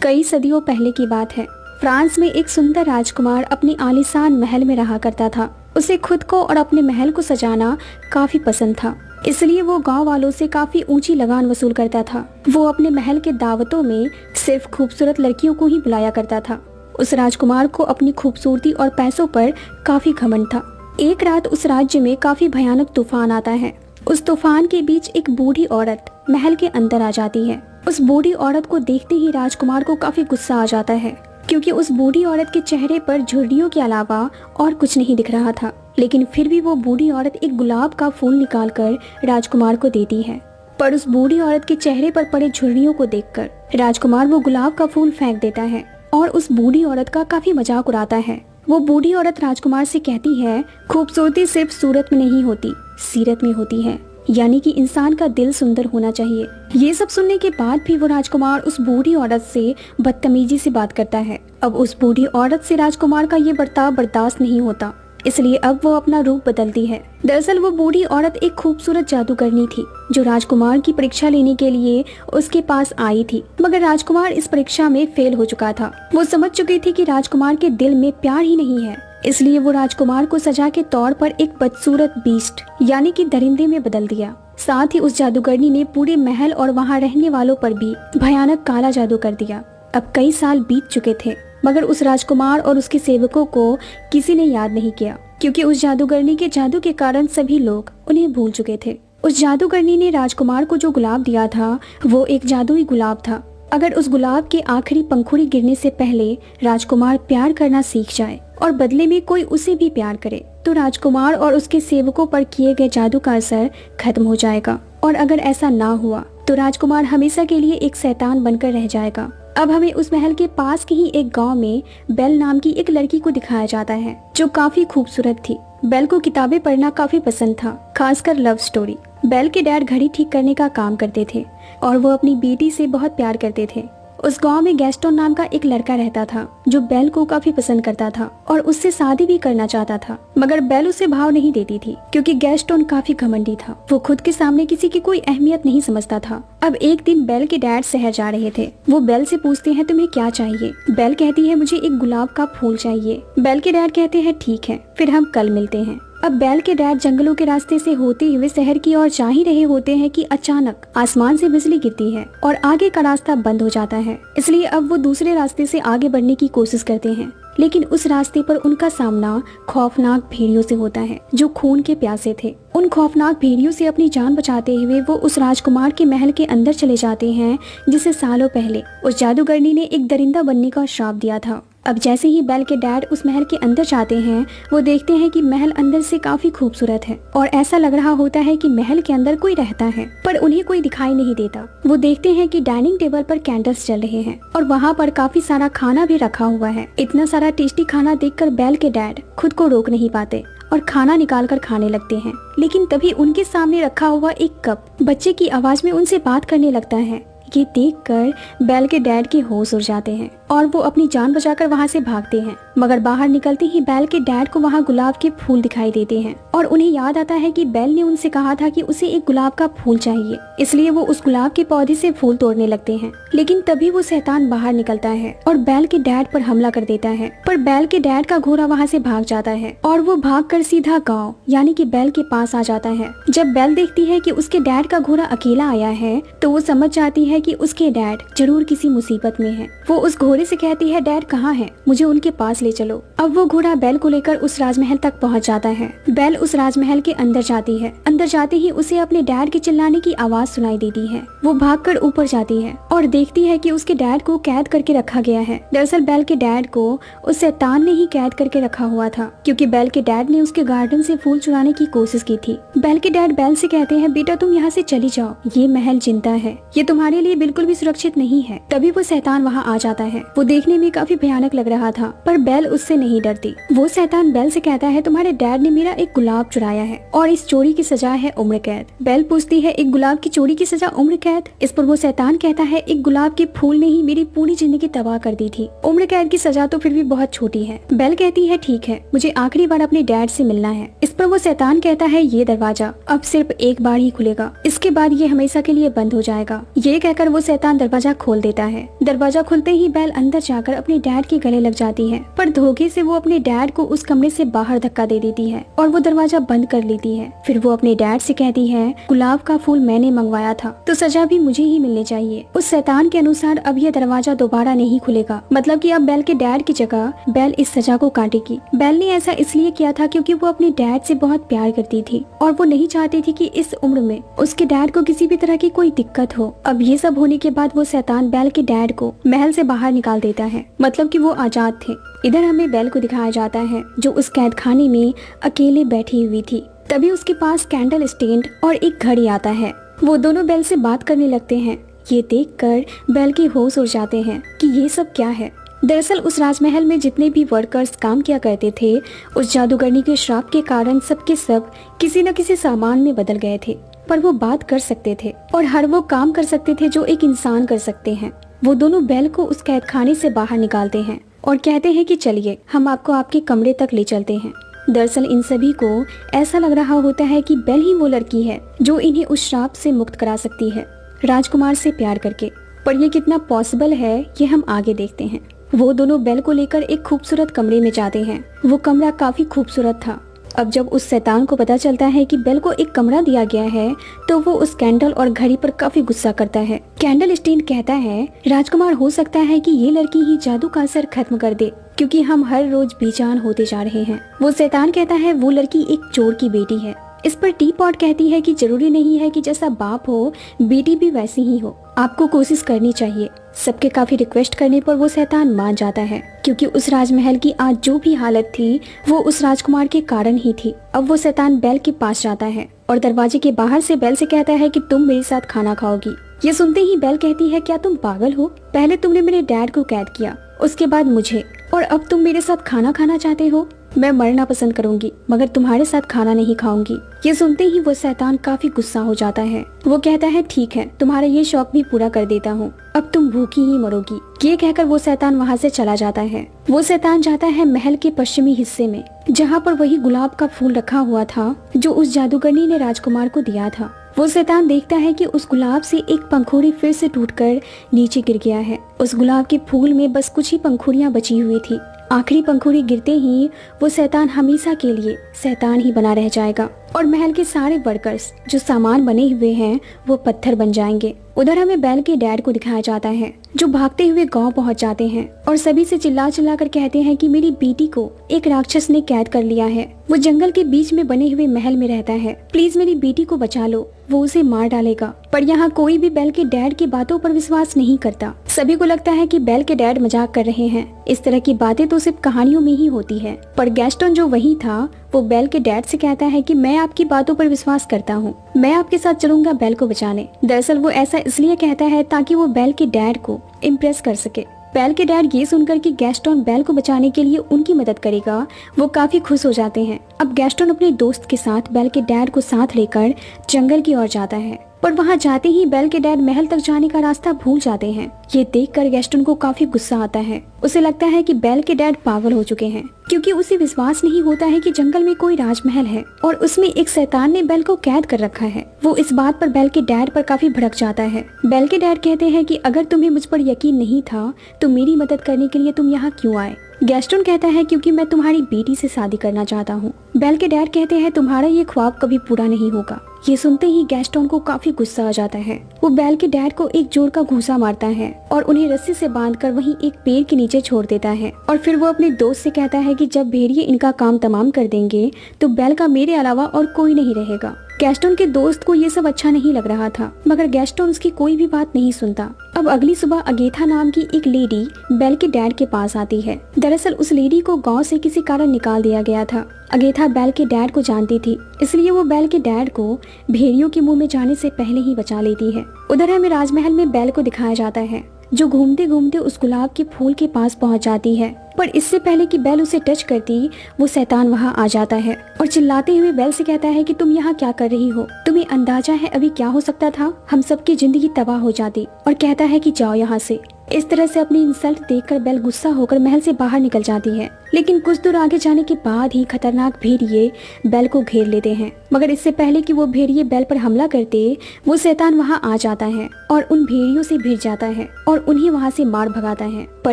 कई सदियों पहले की बात है। फ्रांस में एक सुंदर राजकुमार अपने आलीशान महल में रहा करता था। उसे खुद को और अपने महल को सजाना काफी पसंद था, इसलिए वो गांव वालों से काफी ऊंची लगान वसूल करता था। वो अपने महल के दावतों में सिर्फ खूबसूरत लड़कियों को ही बुलाया करता था। उस राजकुमार को अपनी खूबसूरती और पैसों पर काफी घमंड था। एक रात उस राज्य में काफी भयानक तूफान आता है। उस तूफान के बीच एक बूढ़ी औरत महल के अंदर आ जाती है। उस बूढ़ी औरत को देखते ही राजकुमार को काफी गुस्सा आ जाता है, क्योंकि उस बूढ़ी औरत के चेहरे पर झुर्रियों के अलावा और कुछ नहीं दिख रहा था। लेकिन फिर भी वो बूढ़ी औरत एक गुलाब का फूल निकालकर राजकुमार को देती है। पर उस बूढ़ी औरत के चेहरे पर पड़े झुर्रियों को देखकर राजकुमार वो गुलाब का फूल फेंक देता है और उस बूढ़ी औरत का काफी मजाक उड़ाता है। वो बूढ़ी औरत राजकुमार से कहती है, खूबसूरती सिर्फ सूरत में नहीं होती, सीरत में होती है, यानी कि इंसान का दिल सुंदर होना चाहिए। ये सब सुनने के बाद भी वो राजकुमार उस बूढ़ी औरत से बदतमीजी से बात करता है। अब उस बूढ़ी औरत से राजकुमार का ये बर्ताव बर्दाश्त नहीं होता, इसलिए अब वो अपना रूप बदलती है। दरअसल वो बूढ़ी औरत एक खूबसूरत जादूगरनी थी, जो राजकुमार की परीक्षा लेने के लिए उसके पास आई थी। मगर राजकुमार इस परीक्षा में फेल हो चुका था। वो समझ चुकी थी कि राजकुमार के दिल में प्यार ही नहीं है, इसलिए वो राजकुमार को सजा के तौर पर एक बदसूरत बीस्ट यानी कि दरिंदे में बदल दिया। साथ ही उस जादूगरनी ने पूरे महल और वहाँ रहने वालों पर भी भयानक काला जादू कर दिया। अब कई साल बीत चुके थे, मगर उस राजकुमार और उसके सेवकों को किसी ने याद नहीं किया, क्योंकि उस जादूगरनी के जादू के कारण सभी लोग उन्हें भूल चुके थे। उस जादूगरनी ने राजकुमार को जो गुलाब दिया था वो एक जादुई गुलाब था। अगर उस गुलाब के आखिरी पंखुड़ी गिरने से पहले राजकुमार प्यार करना सीख जाए और बदले में कोई उसे भी प्यार करे, तो राजकुमार और उसके सेवकों पर किए गए जादू का असर खत्म हो जाएगा। और अगर ऐसा ना हुआ तो राजकुमार हमेशा के लिए एक शैतान बनकर रह जाएगा। अब हमें उस महल के पास के ही एक गांव में बेल नाम की एक लड़की को दिखाया जाता है, जो काफी खूबसूरत थी। बेल को किताबें पढ़ना काफी पसंद था, खासकर लव स्टोरी। बेल के डैड घड़ी ठीक करने का काम करते थे और वो अपनी बेटी से बहुत प्यार करते थे। उस गांव में गैस्टोन नाम का एक लड़का रहता था, जो बेल को काफी पसंद करता था और उससे शादी भी करना चाहता था। मगर बेल उसे भाव नहीं देती थी, क्योंकि गैस्टोन काफी घमंडी था। वो खुद के सामने किसी की कोई अहमियत नहीं समझता था। अब एक दिन बेल के डैड शहर जा रहे थे। वो बेल से पूछते हैं, तुम्हें क्या चाहिए? बेल कहती है, मुझे एक गुलाब का फूल चाहिए। बेल के डैड कहते हैं, ठीक है, फिर हम कल मिलते हैं। अब बेल के डैड जंगलों के रास्ते से होते हुए शहर की ओर जा ही रहे होते हैं कि अचानक आसमान से बिजली गिरती है और आगे का रास्ता बंद हो जाता है। इसलिए अब वो दूसरे रास्ते से आगे बढ़ने की कोशिश करते हैं, लेकिन उस रास्ते पर उनका सामना खौफनाक भेड़ियों से होता है, जो खून के प्यासे थे। उन खौफनाक भेड़ियों से अपनी जान बचाते हुए वो उस राजकुमार के महल के अंदर चले जाते हैं, जिसे सालों पहले उस जादूगरनी ने एक दरिंदा बनने का श्राप दिया था। अब जैसे ही बेल के डैड उस महल के अंदर जाते हैं, वो देखते हैं कि महल अंदर से काफी खूबसूरत है और ऐसा लग रहा होता है कि महल के अंदर कोई रहता है, पर उन्हें कोई दिखाई नहीं देता। वो देखते हैं कि डाइनिंग टेबल पर कैंडल्स जल रहे हैं और वहाँ पर काफी सारा खाना भी रखा हुआ है। इतना सारा टेस्टी खाना देखकर बेल के डैड खुद को रोक नहीं पाते और खाना निकाल कर खाने लगते हैं। लेकिन तभी उनके सामने रखा हुआ एक कप बच्चे की आवाज में उनसे बात करने लगता है। ये देखकर बेल के डैड के होश उड़ जाते हैं और वो अपनी जान बचाकर वहाँ से भागते हैं। मगर बाहर निकलते ही बेल के डैड को वहाँ गुलाब के फूल दिखाई देते हैं और उन्हें याद आता है कि बेल ने उनसे कहा था कि उसे एक गुलाब का फूल चाहिए। इसलिए वो उस गुलाब के पौधे से फूल तोड़ने लगते हैं। लेकिन तभी वो शैतान बाहर निकलता है और बेल के डैड पर हमला कर देता है। पर बेल के डैड का घोड़ा वहाँ से भाग जाता है और वो भागकर सीधा गाँव यानी कि बेल के पास आ जाता है। जब बेल देखती है कि उसके डैड का घोड़ा अकेला आया है, तो वो समझ जाती है कि उसके डैड जरूर किसी मुसीबत में है। वो उस घोड़े से कहती है, डैड कहाँ है? मुझे उनके पास ले चलो। अब वो घोड़ा बेल को लेकर उस राजमहल तक पहुंच जाता है। बेल उस राजमहल के अंदर जाती है। अंदर जाते ही उसे अपने डैड के चिल्लाने की आवाज सुनाई देती है। वो भागकर ऊपर जाती है और देखती है कि उसके डैड को कैद करके रखा गया है। दरअसल बेल के डैड को उस शैतान ने ही कैद करके रखा हुआ था, क्योंकि बेल के डैड ने उसके गार्डन से फूल चुराने की कोशिश की थी। बेल के डैड बेल से कहते हैं, बेटा तुम यहाँ से चली जाओ, ये महल जिंदा है, ये तुम्हारे लिए बिल्कुल भी सुरक्षित नहीं है। तभी वो शैतान वहाँ आ जाता है। वो देखने में काफी भयानक लग रहा था, पर बेल उससे नहीं डरती। वो शैतान बेल से कहता है, तुम्हारे डैड ने मेरा एक गुलाब चुराया है और इस चोरी की सजा है उम्र कैद। बेल पूछती है, एक गुलाब की चोरी की सजा उम्र कैद? इस पर वो शैतान कहता है, एक गुलाब के फूल ने ही मेरी पूरी जिंदगी तबाह कर दी थी। उम्र कैद की सजा तो फिर भी बहुत छोटी है। बेल कहती है, ठीक है, मुझे आखिरी बार अपने डैड से मिलना है। इस पर वो शैतान कहता है, ये दरवाजा अब सिर्फ एक बार ही खुलेगा, इसके बाद ये हमेशा के लिए बंद हो जाएगा। ये कहकर कहकर वो शैतान दरवाजा खोल देता है। दरवाजा खुलते ही बेल अंदर जाकर अपने डैड के गले लग जाती है, पर धोखे से वो अपने डैड को उस कमरे से बाहर धक्का दे देती है और वो दरवाजा बंद कर लेती है। फिर वो अपने डैड से कहती है, गुलाब का फूल मैंने मंगवाया था तो सजा भी मुझे ही मिलनी चाहिए। उस शैतान के अनुसार अब यह दरवाजा दोबारा नहीं खुलेगा, मतलब कि अब बेल के डैड की जगह बेल इस सजा को काटेगी। बेल ने ऐसा इसलिए किया था क्योंकि वो अपने डैड से बहुत प्यार करती थी और वो नहीं चाहती थी कि इस उम्र में उसके डैड को किसी भी तरह की कोई दिक्कत हो। अब ये सब होने के बाद वो शैतान बेल के डैड को महल से बाहर निकाल देता है, मतलब कि वो आजाद थे। इधर हमें बेल को दिखाया जाता है जो उस कैद खाने में अकेले बैठी हुई थी। तभी उसके पास कैंडल स्टैंड और एक घड़ी आता है। वो दोनों बेल से बात करने लगते हैं। ये देखकर बेल के होश उड़ जाते हैं कि ये सब क्या है। दरअसल उस राजमहल में जितने भी वर्कर्स काम किया करते थे, उस जादूगरनी के श्राप के कारण सबके सब किसी न किसी सामान में बदल गए थे, पर वो बात कर सकते थे और हर वो काम कर सकते थे जो एक इंसान कर सकते हैं। वो दोनों बेल को उस कैद खाने से बाहर निकालते हैं और कहते हैं कि चलिए हम आपको आपके कमरे तक ले चलते हैं। दरअसल इन सभी को ऐसा लग रहा होता है कि बेल ही वो लड़की है जो इन्हें उस श्राप से मुक्त करा सकती है, राजकुमार से प्यार करके। पर ये कितना पॉसिबल है ये हम आगे देखते हैं। वो दोनों बेल को लेकर एक खूबसूरत कमरे में जाते हैं। वो कमरा काफी खूबसूरत था। अब जब उस शैतान को पता चलता है कि बेल को एक कमरा दिया गया है तो वो उस कैंडल और घड़ी पर काफी गुस्सा करता है। कैंडल स्टैंड कहता है, राजकुमार हो सकता है कि ये लड़की ही जादू का असर खत्म कर दे क्योंकि हम हर रोज बेजान होते जा रहे हैं। वो शैतान कहता है वो लड़की एक चोर की बेटी है। इस पर टी पॉट कहती है कि जरूरी नहीं है कि जैसा बाप हो बेटी भी वैसी ही हो, आपको कोशिश करनी चाहिए। सबके काफी रिक्वेस्ट करने पर वो शैतान मान जाता है क्योंकि उस राजमहल की आज जो भी हालत थी वो उस राजकुमार के कारण ही थी। अब वो शैतान बेल के पास जाता है और दरवाजे के बाहर से बेल से कहता है कि तुम मेरे साथ खाना खाओगी। ये सुनते ही बेल कहती है, क्या तुम पागल हो? पहले तुमने मेरे डैड को कैद किया, उसके बाद मुझे, और अब तुम मेरे साथ खाना खाना चाहते हो? मैं मरना पसंद करूंगी मगर तुम्हारे साथ खाना नहीं खाऊंगी। ये सुनते ही वो शैतान काफी गुस्सा हो जाता है। वो कहता है, ठीक है, तुम्हारा ये शौक भी पूरा कर देता हूँ, अब तुम भूखी ही मरोगी। ये कहकर वो शैतान वहाँ से चला जाता है। वो शैतान जाता है महल के पश्चिमी हिस्से में जहाँ पर वही गुलाब का फूल रखा हुआ था जो उस जादूगरनी ने राजकुमार को दिया था। वो शैतान देखता है कि उस गुलाब से एक पंखुड़ी फिर से टूटकर नीचे गिर गया है। उस गुलाब के फूल में बस कुछ ही पंखुड़ियां बची हुई थी। आखिरी पंखुड़ी गिरते ही वो शैतान हमेशा के लिए शैतान ही बना रह जाएगा और महल के सारे वर्कर्स जो सामान बने हुए हैं वो पत्थर बन जाएंगे। उधर हमें बेल के डैड को दिखाया जाता है जो भागते हुए गांव पहुंच जाते हैं और सभी से चिल्ला चिल्ला कर कहते हैं कि मेरी बेटी को एक राक्षस ने कैद कर लिया है। वो जंगल के बीच में बने हुए महल में रहता है, प्लीज मेरी बेटी को बचा लो, वो उसे मार डालेगा। पर यहाँ कोई भी बेल के डैड की बातों पर विश्वास नहीं करता। सभी को लगता है कि बेल के डैड मजाक कर रहे हैं। इस तरह की बातें तो सिर्फ कहानियों में ही होती है। पर गैस्टन जो वही था वो बेल के डैड से कहता है कि मैं आपकी बातों पर विश्वास करता हूँ, मैं आपके साथ चलूंगा बेल को बचाने। दरअसल वो ऐसा इसलिए कहता है ताकि वो बेल के डैड को इम्प्रेस कर सके। बेल के डैड ये सुनकर कि गैस्टन बेल को बचाने के लिए उनकी मदद करेगा वो काफी खुश हो जाते हैं। अब गैस्टन अपने दोस्त के साथ बेल के डैड को साथ लेकर जंगल की ओर जाता है, पर वहाँ जाते ही बेल के डैड महल तक जाने का रास्ता भूल जाते हैं। ये देखकर गैस्टन को काफी गुस्सा आता है। उसे लगता है कि बेल के डैड पागल हो चुके हैं क्योंकि उसे विश्वास नहीं होता है कि जंगल में कोई राजमहल है और उसमें एक शैतान ने बेल को कैद कर रखा है। वो इस बात पर बेल के डैड पर काफी भड़क जाता है। बेल के डैड कहते हैं कि अगर तुम्हें मुझ पर यकीन नहीं था तो मेरी मदद करने के लिए तुम यहाँ क्यों आए? गैस्टन कहता है क्योंकि मैं तुम्हारी बेटी से शादी करना चाहता हूँ। बेल के डैड कहते हैं तुम्हारा ये ख्वाब कभी पूरा नहीं होगा। ये सुनते ही गैस्टन को काफी गुस्सा आ जाता है। वो बेल के डैड को एक जोर का घूंसा मारता है और उन्हें रस्सी से बांधकर वहीं एक पेड़ के नीचे छोड़ देता है और फिर वो अपने दोस्त से कहता है कि जब भेड़िए इनका काम तमाम कर देंगे तो बेल का मेरे अलावा और कोई नहीं रहेगा। गैस्टन के दोस्त को ये सब अच्छा नहीं लग रहा था मगर गैस्टन उसकी कोई भी बात नहीं सुनता। अब अगली सुबह अगेथा नाम की एक लेडी बेल के डैड के पास आती है। दरअसल उस लेडी को गांव से किसी कारण निकाल दिया गया था। अगेथा बेल के डैड को जानती थी, इसलिए वो बेल के डैड को भेड़ियों के मुंह में जाने से पहले ही बचा लेती है। उधर हमें राजमहल में बेल को दिखाया जाता है जो घूमते घूमते उस गुलाब के फूल के पास पहुंच जाती है, पर इससे पहले कि बेल उसे टच करती वो शैतान वहां आ जाता है और चिल्लाते हुए बेल से कहता है कि तुम यहाँ क्या कर रही हो? तुम्हें अंदाजा है अभी क्या हो सकता था? हम सबकी जिंदगी तबाह हो जाती। और कहता है कि जाओ यहाँ से। इस तरह से अपनी इंसल्ट देखकर बेल गुस्सा होकर महल से बाहर निकल जाती है। लेकिन कुछ दूर आगे जाने के बाद ही खतरनाक भेड़िए बेल को घेर लेते हैं। मगर इससे पहले कि वो भेड़िए बेल पर हमला करते, वो शैतान वहाँ आ जाता है और उन भेड़ियों से भिड़ जाता है और उन्हें वहाँ से मार भगाता है। पर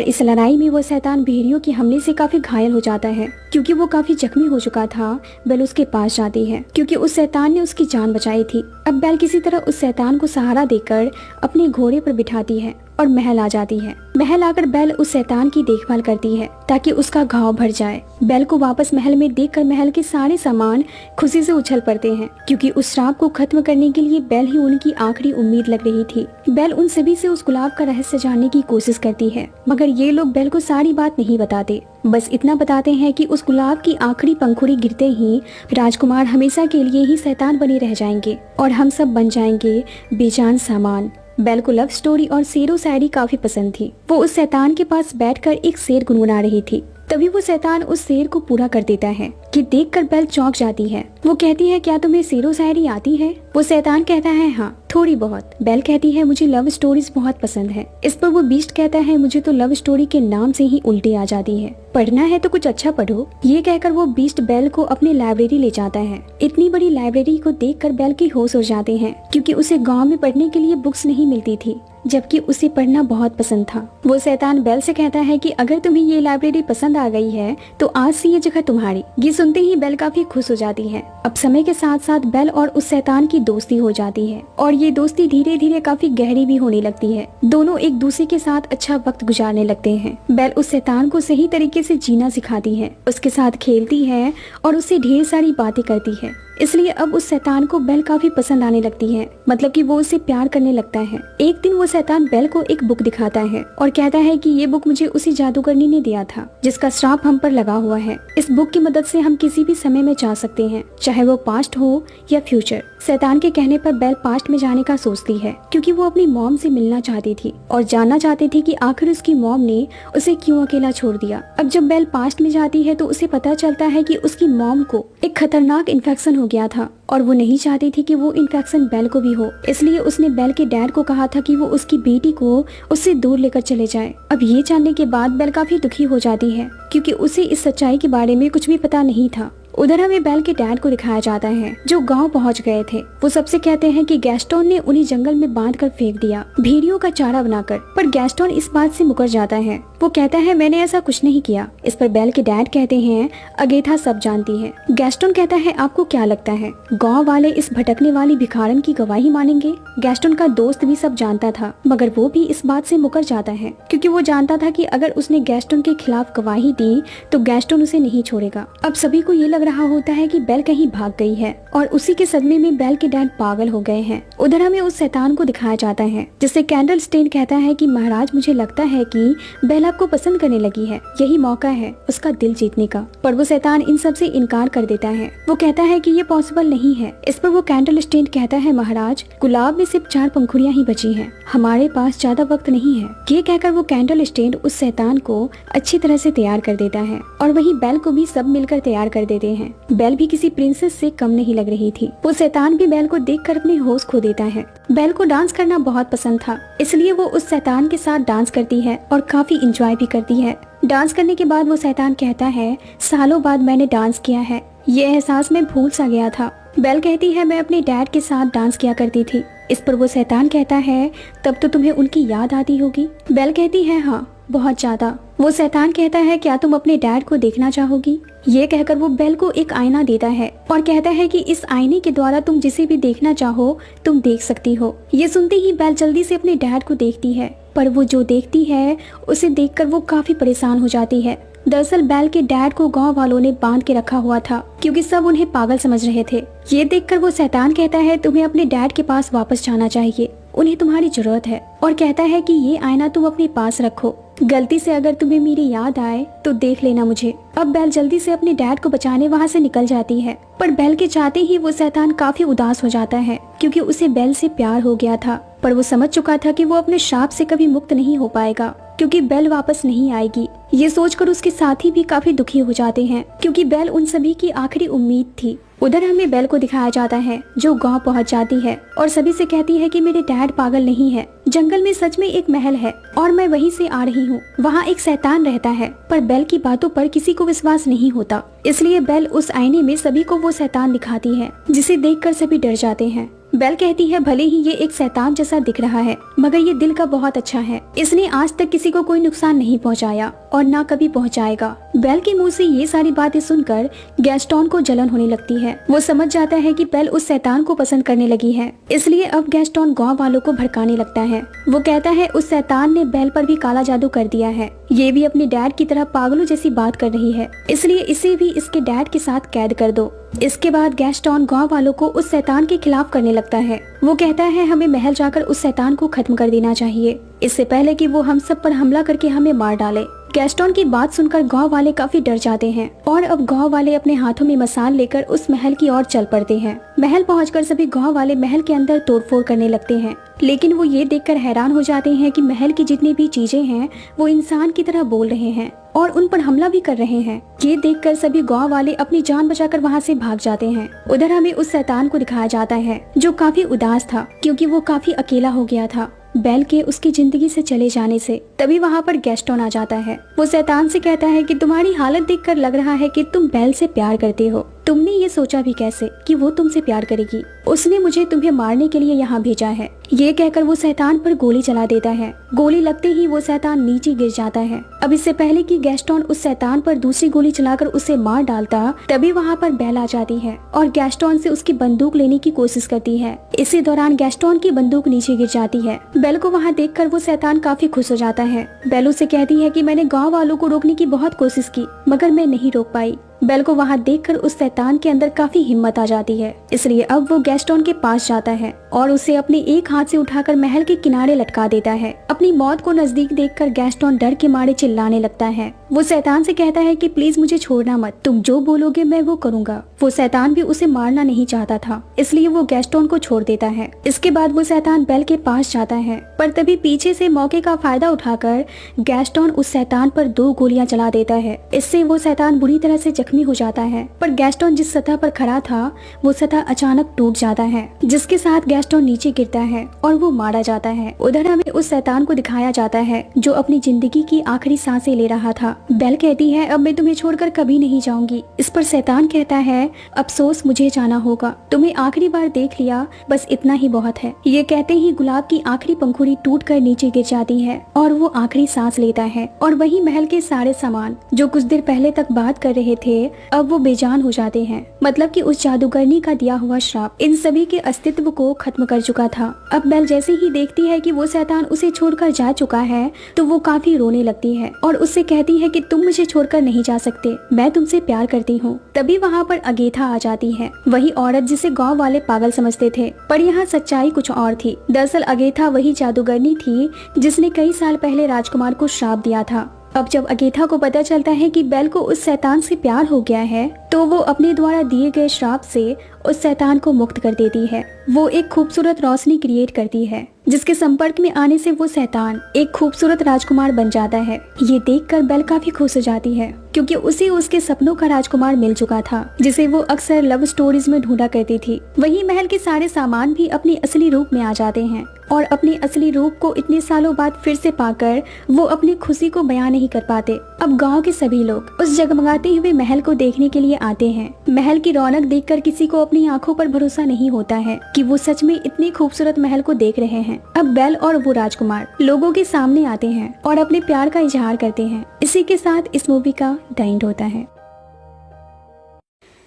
इस लड़ाई में वो शैतान भेड़ियों के हमले से काफी घायल हो जाता है। क्योंकि वो काफी जख्मी हो चुका था, बेल उसके पास जाती है क्योंकि उस शैतान ने उसकी जान बचाई थी। अब बेल किसी तरह उस शैतान को सहारा देकर अपने घोड़े पर बिठाती है और महल आ जाती है। महल आकर बेल उस शैतान की देखभाल करती है ताकि उसका घाव भर जाए। बेल को वापस महल में देखकर महल के सारे सामान खुशी से उछल पड़ते हैं क्योंकि उस श्राप को खत्म करने के लिए बेल ही उनकी आखिरी उम्मीद लग रही थी। बेल उन सभी से उस गुलाब का रहस्य जानने की कोशिश करती है, मगर ये लोग बेल को सारी बात नहीं बताते। बस इतना बताते हैं कि उस गुलाब की आखिरी पंखुड़ी गिरते ही राजकुमार हमेशा के लिए ही शैतान बने रह जाएंगे और हम सब बन जाएंगे बेजान सामान। बेल को लव स्टोरी और शेरो शायरी काफी पसंद थी। वो उस शैतान के पास बैठकर एक शेर गुनगुना रही थी। तभी वो शैतान उस शेर को पूरा कर देता है कि देखकर बेल चौंक जाती है। वो कहती है, क्या तुम्हें शेरो शायरी आती है? वो शैतान कहता है, हाँ थोड़ी बहुत। बेल कहती है, मुझे लव स्टोरीज बहुत पसंद है। इस पर वो बीस्ट कहता है, मुझे तो लव स्टोरी के नाम से ही उल्टी आ जाती है, पढ़ना है तो कुछ अच्छा पढ़ो। ये कहकर वो बीस्ट बेल को अपनी लाइब्रेरी ले जाता है। इतनी बड़ी लाइब्रेरी को देखकर बेल के होश उड़ जाते हैं क्योंकि उसे गाँव में पढ़ने के लिए बुक्स नहीं मिलती थी, जबकि उसे पढ़ना बहुत पसंद था। वो शैतान बेल से कहता है कि अगर तुम्हें ये लाइब्रेरी पसंद आ गई है तो आज से ये जगह तुम्हारी। ये सुनते ही बेल काफी खुश हो जाती है। अब समय के साथ साथ बेल और उस शैतान की दोस्ती हो जाती है और ये दोस्ती धीरे धीरे काफी गहरी भी होने लगती है। दोनों एक दूसरे के साथ अच्छा वक्त गुजारने लगते हैं। बेल उस शैतान को सही तरीके से जीना सिखाती है, उसके साथ खेलती है और उससे ढेर सारी बातें करती है। इसलिए अब उस शैतान को बेल काफी पसंद आने लगती है, मतलब कि वो उससे प्यार करने लगता है। एक दिन वो शैतान बेल को एक बुक दिखाता है और कहता है कि ये बुक मुझे उसी जादूगरनी ने दिया था जिसका श्राप हम पर लगा हुआ है। इस बुक की मदद से हम किसी भी समय में जा सकते हैं, चाहे वो पास्ट हो या फ्यूचर। शैतान के कहने पर बेल पास्ट में जाने का सोचती है क्योंकि वो अपनी मॉम से मिलना चाहती थी और जानना चाहती थी कि आखिर उसकी मॉम ने उसे क्यों अकेला छोड़ दिया। अब जब बेल पास्ट में जाती है तो उसे पता चलता है कि उसकी मॉम को एक खतरनाक इन्फेक्शन हो गया था और वो नहीं चाहती थी कि वो इन्फेक्शन बेल को भी हो। इसलिए उसने बेल के डैड को कहा था कि वो उसकी बेटी को उससे दूर लेकर चले जाए। अब ये जानने के बाद बेल काफी दुखी हो जाती है क्योंकि उसे इस सच्चाई के बारे में कुछ भी पता नहीं था। उधर हमें बेल के डैड को दिखाया जाता है जो गांव पहुंच गए थे। वो सबसे कहते हैं कि गैस्टोन ने उन्हें जंगल में बांधकर फेंक दिया भेड़ियों का चारा बनाकर, पर गैस्टोन इस बात से मुकर जाता है। वो कहता है, मैंने ऐसा कुछ नहीं किया। इस पर बेल के डैड कहते हैं, अगेथा सब जानती है। गैस्टोन कहता है, आपको क्या लगता है गांव वाले इस भटकने वाली भिखारन की गवाही मानेंगे? गैस्टोन का दोस्त भी सब जानता था, मगर वो भी इस बात से मुकर जाता है क्योंकि वो जानता था कि अगर उसने गैस्टोन के खिलाफ गवाही दी तो गैस्टोन उसे नहीं छोड़ेगा। अब सभी को ये लग रहा होता है कि बेल कहीं भाग गई है और उसी के सदमे में बेल के डैड पागल हो गए हैं। उधर हमें उस शैतान को दिखाया जाता है जिससे कैंडल स्टेन कहता है कि महाराज, मुझे लगता है कि बेल आपको पसंद करने लगी है, यही मौका है उसका दिल जीतने का। पर वो शैतान इन सब से इनकार कर देता है। वो कहता है कि ये पॉसिबल नहीं है। इस पर वो कैंडल स्टेन कहता है, महाराज गुलाब में सिर्फ 4 पंखुड़ियां ही बची हैं, हमारे पास ज्यादा वक्त नहीं है। ये कहकर वो कैंडल स्टेन उस शैतान को अच्छी तरह से तैयार कर देता है और वही बेल को भी सब मिलकर तैयार कर देते हैं। बेल भी किसी प्रिंसेस से कम नहीं लग रही थी। वो शैतान भी बेल को देखकर अपने होश खो देता है। बेल को डांस करना बहुत पसंद था, इसलिए वो उस शैतान के साथ डांस करती है और काफी इंजॉय भी करती है। डांस करने के बाद वो शैतान कहता है, सालों बाद मैंने डांस किया है, ये एहसास मैं भूल सा गया था। बेल कहती है, मैं अपने डैड के साथ डांस किया करती थी। इस पर वो शैतान कहता है, तब तो तुम्हें उनकी याद आती होगी। बेल कहती है, हाँ बहुत ज्यादा। वो शैतान कहता है, क्या तुम अपने डैड को देखना चाहोगी? ये कहकर वो बेल को एक आईना देता है और कहता है कि इस आईने के द्वारा तुम जिसे भी देखना चाहो तुम देख सकती हो। ये सुनते ही बेल जल्दी से अपने डैड को देखती है, पर वो जो देखती है उसे देखकर वो काफी परेशान हो जाती है। दरअसल बेल के डैड को गांव वालों ने बांध के रखा हुआ था क्योंकि सब उन्हें पागल समझ रहे थे। ये देखकर वो शैतान कहता है, तुम्हें अपने डैड के पास वापस जाना चाहिए, उन्हें तुम्हारी जरूरत है। और कहता है कि ये आईना तुम अपने पास रखो, गलती से अगर तुम्हें मेरी याद आए तो देख लेना मुझे। अब बेल जल्दी से अपने डैड को बचाने वहाँ से निकल जाती है, पर बेल के जाते ही वो शैतान काफी उदास हो जाता है क्योंकि उसे बेल से प्यार हो गया था। पर वो समझ चुका था कि वो अपने शाप से कभी मुक्त नहीं हो पाएगा क्योंकि बेल वापस नहीं आएगी। ये सोचकर उसके साथी भी काफी दुखी हो जाते हैं क्योंकि बेल उन सभी की आखिरी उम्मीद थी। उधर हमें बेल को दिखाया जाता है जो गांव पहुंच जाती है और सभी से कहती है कि मेरे डैड पागल नहीं है, जंगल में सच में एक महल है और मैं वहीं से आ रही हूँ। वहाँ एक शैतान रहता है। पर बेल की बातों पर किसी को विश्वास नहीं होता, इसलिए बेल उस आईने में सभी को वो शैतान दिखाती है जिसे देखकर सभी डर जाते हैं। बेल कहती है भले ही ये एक शैतान जैसा दिख रहा है मगर ये दिल का बहुत अच्छा है, इसने आज तक किसी को कोई नुकसान नहीं पहुंचाया और ना कभी पहुंचाएगा। बेल के मुंह से ये सारी बातें सुनकर गैस्टोन को जलन होने लगती है। वो समझ जाता है कि बेल उस शैतान को पसंद करने लगी है, इसलिए अब गैस्टोन गांव वालों को भड़काने लगता है। वो कहता है उस शैतान ने बेल पर भी काला जादू कर दिया है, ये भी अपने डैड की तरह पागलों जैसी बात कर रही है, इसलिए इसे भी इसके डैड के साथ कैद कर दो। इसके बाद गैस्टोन गांव वालों को उस शैतान के खिलाफ करने लगता है। वो कहता है हमें महल जाकर उस शैतान को खत्म कर देना चाहिए, इससे पहले कि वो हम सब पर हमला करके हमें मार डाले। गैस्टोन की बात सुनकर गांव वाले काफी डर जाते हैं और अब गांव वाले अपने हाथों में मसाल लेकर उस महल की ओर चल पड़ते हैं। महल पहुंचकर सभी गांव वाले महल के अंदर तोड़फोड़ करने लगते हैं, लेकिन वो ये देखकर हैरान हो जाते हैं कि महल की जितनी भी चीजें हैं वो इंसान की तरह बोल रहे हैं और उन पर हमला भी कर रहे हैं। ये देखकर सभी गांव वाले अपनी जान बचाकर वहाँ से भाग जाते हैं। उधर हमें उस शैतान को दिखाया जाता है जो काफी उदास था क्योंकि वो काफी अकेला हो गया था बेल के उसकी जिंदगी से चले जाने से। तभी वहाँ पर गैस्टोन आ जाता है। वो शैतान से कहता है कि तुम्हारी हालत देखकर लग रहा है कि तुम बेल से प्यार करते हो। तुमने ये सोचा भी कैसे कि वो तुमसे प्यार करेगी? उसने मुझे तुम्हें मारने के लिए यहाँ भेजा है। ये कहकर वो शैतान पर गोली चला देता है। गोली लगते ही वो शैतान नीचे गिर जाता है। अब इससे पहले कि गैस्टोन उस शैतान पर दूसरी गोली चलाकर उसे मार डालता, तभी वहाँ पर बेल आ जाती है और गैस्टोन से उसकी बंदूक लेने की कोशिश करती है। इसी दौरान गैस्टोन की बंदूक नीचे गिर जाती है। बेल को वहाँ देखकर वो शैतान काफी खुश हो जाता है। बेल उसे कहती है कि मैंने गाँव वालों को रोकने की बहुत कोशिश की मगर मैं नहीं रोक पाई। बेल को वहाँ देखकर उस शैतान के अंदर काफी हिम्मत आ जाती है, इसलिए अब वो गैस्टोन के पास जाता है और उसे अपने एक हाथ से उठाकर महल के किनारे लटका देता है। अपनी मौत को नजदीक देखकर गैस्टोन डर के मारे चिल्लाने लगता है। वो शैतान से कहता है कि प्लीज मुझे छोड़ना मत, तुम जो बोलोगे मैं वो करूँगा। वो शैतान भी उसे मारना नहीं चाहता था, इसलिए वो गैस्टोन को छोड़ देता है। इसके बाद वो शैतान बेल के पास जाता है, पर तभी पीछे से मौके का फायदा उठाकर गैस्टोन उस शैतान पर 2 गोलियां चला देता है। इससे वो शैतान बुरी तरह से जख्मी हो जाता है। पर गैस्टोन जिस सतह पर खड़ा था वो सतह अचानक टूट जाता है, जिसके साथ गैस्टोन नीचे गिरता है और वो मारा जाता है। उधर हमें उस शैतान को दिखाया जाता है जो अपनी जिंदगी की आखिरी सांसें ले रहा था। बेल कहती है अब मैं तुम्हें छोड़कर कभी नहीं जाऊंगी। इस पर शैतान कहता है अफसोस, मुझे जाना होगा, तुम्हें आखिरी बार देख लिया, बस इतना ही बहुत है। ये कहते ही गुलाब की आखिरी पंखुड़ी टूटकर नीचे गिर जाती है और वो आखिरी सांस लेता है। और वही महल के सारे सामान जो कुछ देर पहले तक बात कर रहे थे अब वो बेजान हो जाते हैं। मतलब कि उस जादूगरनी का दिया हुआ श्राप इन सभी के अस्तित्व को खत्म कर चुका था। अब बेल जैसे ही देखती है कि वो शैतान उसे छोड़कर जा चुका है तो वो काफी रोने लगती है और उससे कहती है कि तुम मुझे छोड़कर नहीं जा सकते, मैं तुमसे प्यार करती हूँ। तभी वहाँ पर अगेथा आ जाती है, वही औरत जिसे गाँव वाले पागल समझते थे, पर यहाँ सच्चाई कुछ और थी। दरअसल अगेथा वही जादूगरनी थी जिसने कई साल पहले राजकुमार को श्राप दिया था। अब जब अगेथा को पता चलता है कि बेल को उस शैतान से प्यार हो गया है तो वो अपने द्वारा दिए गए श्राप से उस शैतान को मुक्त कर देती है। वो एक खूबसूरत रोशनी क्रिएट करती है जिसके संपर्क में आने से वो शैतान एक खूबसूरत राजकुमार बन जाता है। ये देखकर बेल काफी खुश हो जाती है क्योंकि उसे उसके सपनों का राजकुमार मिल चुका था जिसे वो अक्सर लव स्टोरीज में ढूंढा करती थी। वहीं महल के सारे सामान भी अपने असली रूप में आ जाते हैं और अपने असली रूप को इतने सालों बाद फिर से पाकर वो अपनी खुशी को बयां नहीं कर पाते। अब गांव के सभी लोग उस जगमगाते हुए महल को देखने के लिए आते हैं। महल की रौनक देखकर किसी को अपनी आंखों पर भरोसा नहीं होता है कि वो सच में इतनी खूबसूरत महल को देख रहे हैं। अब बेल और वो राजकुमार लोगों के सामने आते हैं और अपने प्यार का इजहार करते हैं। इसी के साथ इस मूवी का द एंड होता है।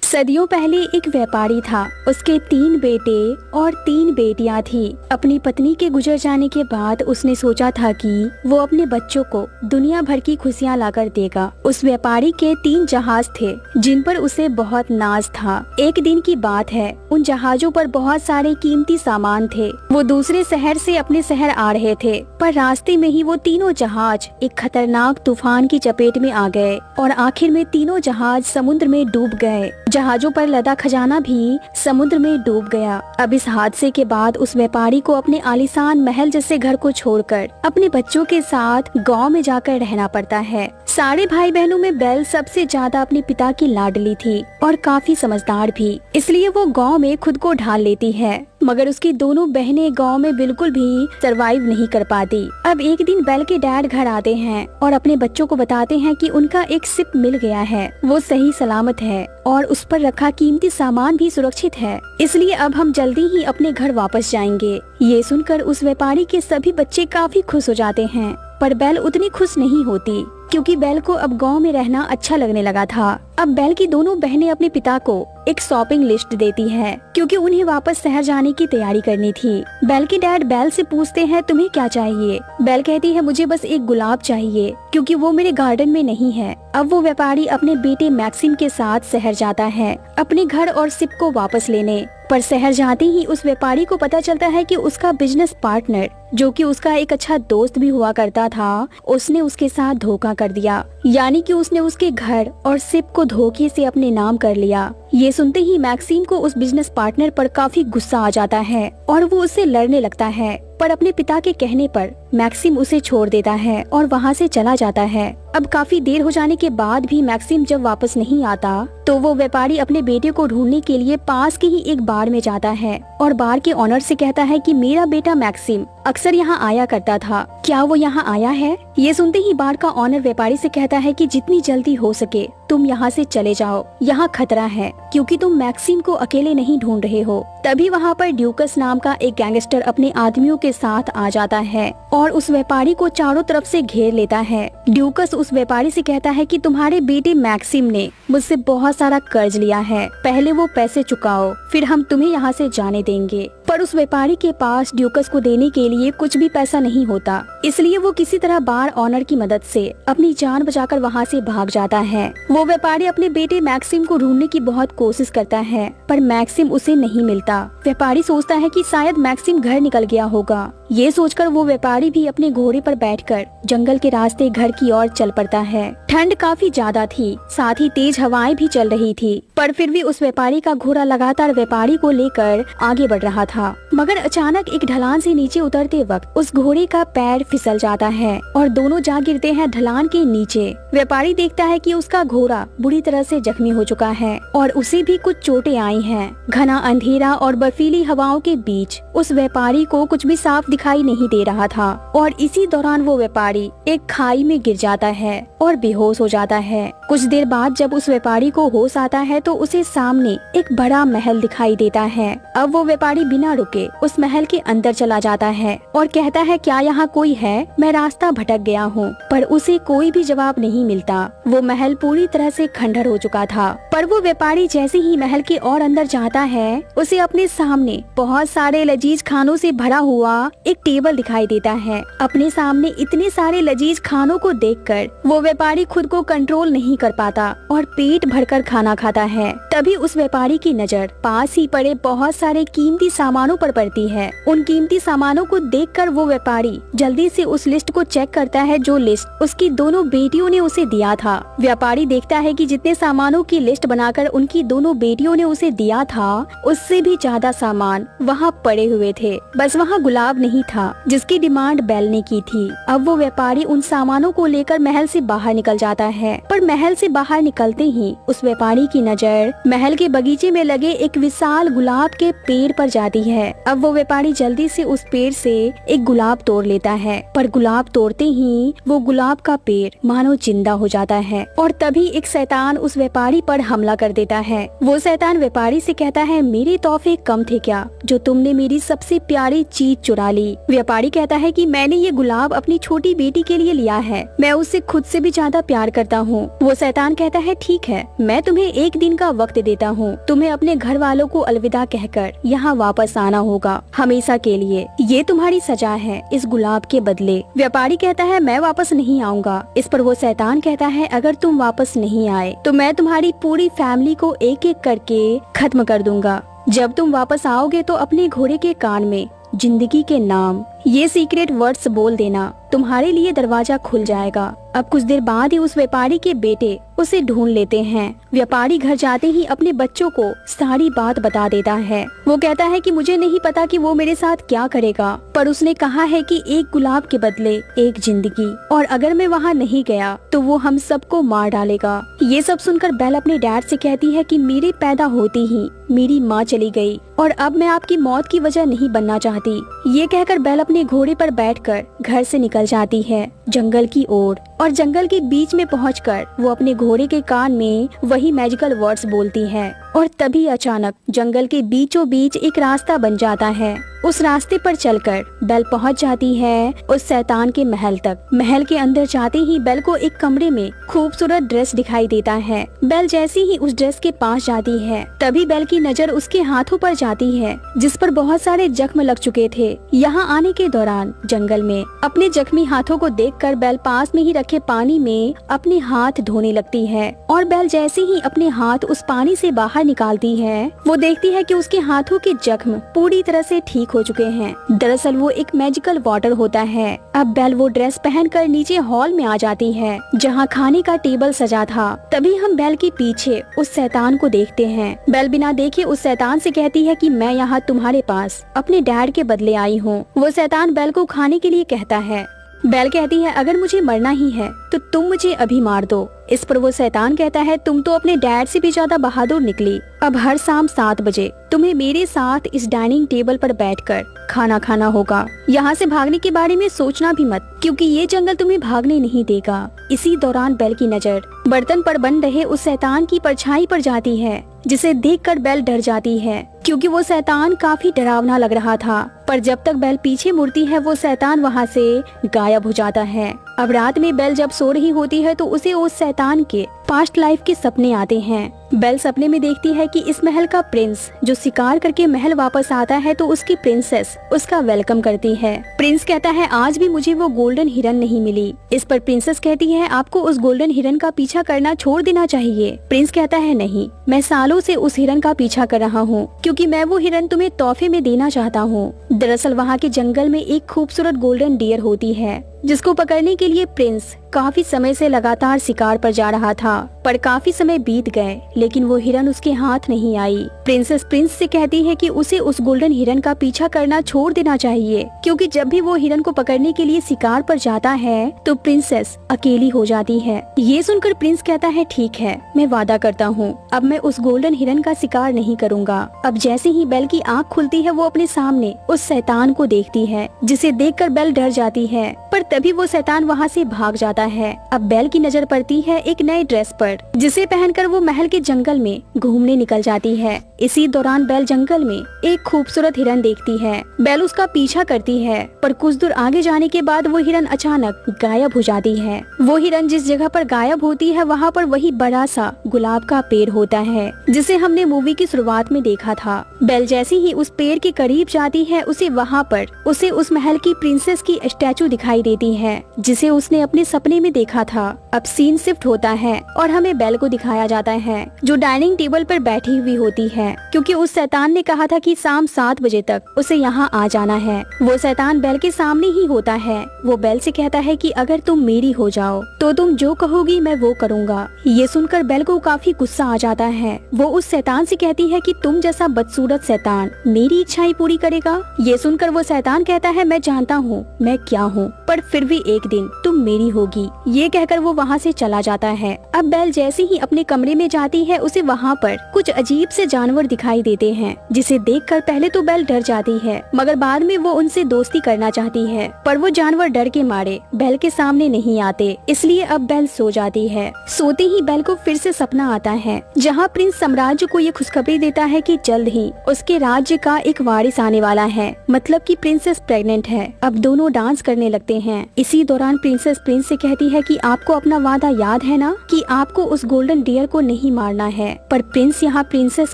सदियों पहले एक व्यापारी था, उसके 3 बेटे और 3 बेटियां थी। अपनी पत्नी के गुजर जाने के बाद उसने सोचा था कि वो अपने बच्चों को दुनिया भर की खुशियां लाकर देगा। उस व्यापारी के 3 जहाज थे जिन पर उसे बहुत नाज था। एक दिन की बात है, उन जहाजों पर बहुत सारे कीमती सामान थे। वो दूसरे शहर से अपने शहर आ रहे थे, पर रास्ते में ही वो तीनों जहाज एक खतरनाक तूफान की चपेट में आ गए और आखिर में तीनों जहाज समुद्र में डूब गए। जहाजों पर लदा खजाना भी समुद्र में डूब गया। अब इस हादसे के बाद उस व्यापारी को अपने आलीशान महल जैसे घर को छोड़कर अपने बच्चों के साथ गांव में जाकर रहना पड़ता है। सारे भाई बहनों में बेल सबसे ज्यादा अपने पिता की लाडली थी और काफी समझदार भी, इसलिए वो गांव में खुद को ढाल लेती है। मगर उसकी दोनों बहनें गांव में बिल्कुल भी सरवाइव नहीं कर पाती। अब एक दिन बेल के डैड घर आते हैं और अपने बच्चों को बताते हैं कि उनका एक शिप मिल गया है, वो सही सलामत है और उस पर रखा कीमती सामान भी सुरक्षित है, इसलिए अब हम जल्दी ही अपने घर वापस जाएंगे। ये सुनकर उस व्यापारी के सभी बच्चे काफी खुश हो जाते हैं, पर बेल उतनी खुश नहीं होती क्योंकि बेल को अब गांव में रहना अच्छा लगने लगा था। अब बेल की दोनों बहनें अपने पिता को एक शॉपिंग लिस्ट देती है क्योंकि उन्हें वापस शहर जाने की तैयारी करनी थी। बेल के डैड बेल से पूछते हैं तुम्हें क्या चाहिए। बेल कहती है मुझे बस एक गुलाब चाहिए क्योंकि वो मेरे गार्डन में नहीं है। अब वो व्यापारी अपने बेटे मैक्सिम के साथ शहर जाता है अपने घर और शिप को वापस लेने, पर शहर जाते ही उस व्यापारी को पता चलता है कि उसका बिजनेस पार्टनर, जो कि उसका एक अच्छा दोस्त भी हुआ करता था, उसने उसके साथ धोखा कर दिया, यानी कि उसने उसके घर और शिप को धोखे से अपने नाम कर लिया। ये सुनते ही मैक्सिम को उस बिजनेस पार्टनर पर काफी गुस्सा आ जाता है और वो उससे लड़ने लगता है, पर अपने पिता के कहने पर मैक्सिम उसे छोड़ देता है और वहाँ से चला जाता है। अब काफी देर हो जाने के बाद भी मैक्सिम जब वापस नहीं आता तो वो व्यापारी अपने बेटे को ढूंढने के लिए पास के ही एक बार में जाता है और बार के ऑनर से कहता है कि मेरा बेटा मैक्सिम अक्सर यहाँ आया करता था, क्या वो यहाँ आया है। ये सुनते ही बार का ऑनर व्यापारी से कहता है कि जितनी जल्दी हो सके तुम यहाँ से चले जाओ, यहाँ खतरा है क्योंकि तुम मैक्सिम को अकेले नहीं ढूंढ रहे हो। तभी वहाँ पर ड्यूकस नाम का एक गैंगस्टर अपने आदमियों के साथ आ जाता है और उस व्यापारी को चारों तरफ से घेर लेता है। ड्यूकस उस व्यापारी से कहता है कि तुम्हारे बेटे मैक्सिम ने मुझसे बहुत सारा कर्ज लिया है, पहले वो पैसे चुकाओ फिर हम तुम्हें यहाँ से जाने देंगे। पर उस व्यापारी के पास ड्यूकस को देने के लिए कुछ भी पैसा नहीं होता, इसलिए वो किसी तरह बार ऑनर की मदद से अपनी जान बचाकर वहाँ से भाग जाता है। वो व्यापारी अपने बेटे मैक्सिम को ढूंढने की बहुत कोशिश करता है, पर मैक्सिम उसे नहीं मिलता। व्यापारी सोचता है कि शायद मैक्सिम घर निकल गया होगा। ये सोचकर वो व्यापारी भी अपने घोड़े पर बैठकर जंगल के रास्ते घर की ओर चल पड़ता है। ठंड काफी ज्यादा थी, साथ ही तेज हवाएं भी चल रही थी, पर फिर भी उस व्यापारी का घोड़ा लगातार व्यापारी को लेकर आगे बढ़ रहा था। मगर अचानक एक ढलान से नीचे उतरते वक्त उस घोड़े का पैर फिसल जाता है और दोनों जा गिरते हैं ढलान के नीचे। व्यापारी देखता है कि उसका घोड़ा बुरी तरह से जख्मी हो चुका है और उसे भी कुछ चोटें आई हैं। घना अंधेरा और बर्फीली हवाओं के बीच उस व्यापारी को कुछ भी साफ दिखाई नहीं दे रहा था और इसी दौरान वो व्यापारी एक खाई में गिर जाता है और बेहोश हो जाता है। कुछ देर बाद जब उस व्यापारी को होश आता है तो उसे सामने एक बड़ा महल दिखाई देता है। अब वो व्यापारी बिना रुके उस महल के अंदर चला जाता है और कहता है क्या यहाँ कोई है, मैं रास्ता भटक गया हूँ। पर उसे कोई भी जवाब नहीं मिलता। वो महल पूरी तरह से खंडर हो चुका था। पर वो व्यापारी जैसे ही महल के और अंदर जाता है उसे अपने सामने बहुत सारे लजीज खानों से भरा हुआ एक टेबल दिखाई देता है। अपने सामने इतने सारे लजीज खानों को देखकर वो व्यापारी खुद को कंट्रोल नहीं कर पाता और पेट भरकर खाना खाता है। तभी उस व्यापारी की नजर पास ही पड़े बहुत सारे कीमती सामानों पर पड़ती है। उन कीमती सामानों को देखकर वो व्यापारी जल्दी से उस लिस्ट को चेक करता है जो लिस्ट उसकी दोनों बेटियों ने उसे दिया था। व्यापारी देखता है कि जितने सामानों की लिस्ट बनाकर उनकी दोनों बेटियों ने उसे दिया था उससे भी ज्यादा सामान वहाँ पड़े हुए थे, बस वहाँ गुलाब नहीं था जिसकी डिमांड बेल ने की थी। अब वो व्यापारी उन सामानों को लेकर महल से बाहर निकल जाता है, पर महल से बाहर निकलते ही उस व्यापारी की नजर महल के बगीचे में लगे एक विशाल गुलाब के पेड़ पर जाती है। अब वो व्यापारी जल्दी से उस पेड़ से एक गुलाब तोड़ लेता है, पर गुलाब तोड़ते ही वो गुलाब का पेड़ मानो जिंदा हो जाता है और तभी एक शैतान उस व्यापारी पर हमला कर देता है। वो शैतान व्यापारी से कहता है मेरे तोहफे कम थे क्या जो तुमने मेरी सबसे प्यारी चीज चुरा ली। व्यापारी कहता है कि मैंने ये गुलाब अपनी छोटी बेटी के लिए लिया है, मैं उससे खुद से भी ज्यादा प्यार करता हूँ। वो शैतान कहता है ठीक है, मैं तुम्हें एक दिन का वक्त देता हूँ, तुम्हें अपने घर वालों को अलविदा कहकर यहाँ वापस आना होगा हमेशा के लिए, ये तुम्हारी सजा है इस गुलाब के बदले। व्यापारी कहता है मैं वापस नहीं आऊँगा। इस पर वो शैतान कहता है अगर तुम वापस नहीं आए तो मैं तुम्हारी पूरी फैमिली को एक एक करके खत्म कर दूंगा। जब तुम वापस आओगे तो अपने घोड़े के कान में जिंदगी के नाम ये सीक्रेट वर्ड्स बोल देना, तुम्हारे लिए दरवाजा खुल जाएगा। अब कुछ देर बाद ही उस व्यापारी के बेटे उसे ढूंढ लेते हैं। व्यापारी घर जाते ही अपने बच्चों को सारी बात बता देता है। वो कहता है कि मुझे नहीं पता कि वो मेरे साथ क्या करेगा, पर उसने कहा है कि एक गुलाब के बदले एक जिंदगी, और अगर मैं वहाँ नहीं गया तो वो हम सबको मार डालेगा। ये सब सुनकर बेल अपने डैड से कहती है कि मेरे पैदा होते ही मेरी माँ चली गई और अब मैं आपकी मौत की वजह नहीं बनना चाहती। ये कहकर बेल अपने घोड़े पर बैठकर घर से निकल जाती है जंगल की ओर, और जंगल के बीच में पहुंचकर वो अपने घोड़े के कान में वही मैजिकल वर्ड्स बोलती है, और तभी अचानक जंगल के बीचों बीच एक रास्ता बन जाता है। उस रास्ते पर चलकर बेल पहुंच जाती है उस शैतान के महल तक। महल के अंदर जाते ही बेल को एक कमरे में खूबसूरत ड्रेस दिखाई देता है। बेल जैसे ही उस ड्रेस के पास जाती है तभी बेल की नजर उसके हाथों पर जाती है जिस पर बहुत सारे जख्म लग चुके थे। यहाँ आने के दौरान जंगल में अपने जख्मी हाथों को देखकर बेल पास में ही रखे पानी में अपने हाथ धोने लगती है, और बेल जैसे ही अपने हाथ उस पानी से बाहर निकालती है वो देखती है कि उसके हाथों के जख्म पूरी तरह से ठीक हो चुके हैं। दरअसल वो एक मैजिकल वाटर होता है। अब बेल वो ड्रेस पहनकर नीचे हॉल में आ जाती है जहाँ खाने का टेबल सजा था। तभी हम बेल के पीछे उस शैतान को देखते हैं। बेल बिना देखे उस शैतान से कहती है कि मैं यहाँ तुम्हारे पास अपने डैड के बदले आई हूँ। वो शैतान बेल को खाने के लिए कहता है। बेल कहती है अगर मुझे मरना ही है तो तुम मुझे अभी मार दो। इस पर वो शैतान कहता है तुम तो अपने डैड से भी ज्यादा बहादुर निकली। अब हर शाम 7 बजे तुम्हें मेरे साथ इस डाइनिंग टेबल पर बैठकर खाना खाना होगा। यहाँ से भागने के बारे में सोचना भी मत, क्योंकि ये जंगल तुम्हें भागने नहीं देगा। इसी दौरान बेल की नजर बर्तन पर बन रहे उस शैतान की परछाई पर जाती है, जिसे देखकर बेल डर जाती है क्योंकि वो शैतान काफी डरावना लग रहा था। पर जब तक बेल पीछे मुड़ती है वो शैतान वहाँ से गायब हो जाता है। अब रात में बेल जब सो रही होती है तो उसे उस शैतान के पास्ट लाइफ के सपने आते हैं। बेल सपने में देखती है कि इस महल का प्रिंस जो शिकार करके महल वापस आता है तो उसकी प्रिंसेस उसका वेलकम करती है। प्रिंस कहता है आज भी मुझे वो गोल्डन हिरन नहीं मिली। इस पर प्रिंसेस कहती है आपको उस गोल्डन हिरन का पीछा करना छोड़ देना चाहिए। प्रिंस कहता है नहीं, मैं सालों से उस हिरन का पीछा कर रहा हूँ क्योंकि मैं वो हिरन तुम्हें तोहफे में देना चाहता हूँ। दरअसल वहाँ के जंगल में एक खूबसूरत गोल्डन डियर होती है जिसको पकड़ने के लिए प्रिंस काफी समय से लगातार शिकार पर जा रहा था, पर काफी समय बीत गए लेकिन वो हिरन उसके हाथ नहीं आई। प्रिंसेस प्रिंस से कहती है कि उसे उस गोल्डन हिरन का पीछा करना छोड़ देना चाहिए क्योंकि जब भी वो हिरन को पकड़ने के लिए शिकार पर जाता है तो प्रिंसेस अकेली हो जाती है। ये सुनकर प्रिंस कहता है ठीक है, मैं वादा करता हूँ अब मैं उस गोल्डन हिरन का शिकार नहीं करूँगा। अब जैसे ही बेल की आँख खुलती है वो अपने सामने उस शैतान को देखती है जिसे देखकर बेल डर जाती है, पर तभी वो शैतान वहाँ से भाग जाता है। अब बेल की नजर पड़ती है एक नए ड्रेस पर जिसे पहनकर वो महल के जंगल में घूमने निकल जाती है। इसी दौरान बेल जंगल में एक खूबसूरत हिरन देखती है। बेल उसका पीछा करती है, पर कुछ दूर आगे जाने के बाद वो हिरन अचानक गायब हो जाती है। वो हिरन जिस जगह पर गायब होती है वहाँ पर वही बड़ा सा गुलाब का पेड़ होता है जिसे हमने मूवी की शुरुआत में देखा था। बेल जैसे ही उस पेड़ के करीब जाती है उसे उस महल की प्रिंसेस की स्टैचू दिखाई देती है जिसे उसने अपने सपने में देखा था। अब सीन शिफ्ट होता है और हमें बेल को दिखाया जाता है जो डाइनिंग टेबल पर बैठी हुई होती है क्योंकि उस शैतान ने कहा था कि शाम 7 बजे तक उसे यहाँ आ जाना है। वो शैतान बेल के सामने ही होता है। वो बेल से कहता है कि अगर तुम मेरी हो जाओ तो तुम जो कहोगी मैं वो करूँगा। ये सुनकर बेल को काफी गुस्सा आ जाता है। वो उस शैतान से कहती है कि तुम जैसा बदसूरत शैतान मेरी इच्छाएं पूरी करेगा। ये सुनकर वो शैतान कहता है मैं जानता हूँ मैं क्या हूँ, पर फिर भी एक दिन तुम मेरी होगी। ये कहकर वो वहाँ से चला जाता है। अब बेल जैसे ही अपने कमरे में जाती है उसे वहाँ पर कुछ अजीब से जानवर दिखाई देते हैं जिसे देखकर पहले तो बेल डर जाती है मगर बाद में वो उनसे दोस्ती करना चाहती है, पर वो जानवर डर के मारे बेल के सामने नहीं आते, इसलिए अब बेल सो जाती है। सोते ही बेल को फिर से सपना आता है जहाँ प्रिंस साम्राज्य को ये खुशखबरी देता है कि जल्द ही उसके राज्य का एक वारिस आने वाला है, मतलब कि प्रिंसेस प्रेग्नेंट है। अब दोनों डांस करने लगते हैं। इसी दौरान प्रिंसेस प्रिंस से कहती है कि आपको अपना वादा याद है ना कि आपको उस गोल्डन डियर को नहीं मारना है। पर प्रिंस यहाँ प्रिंसेस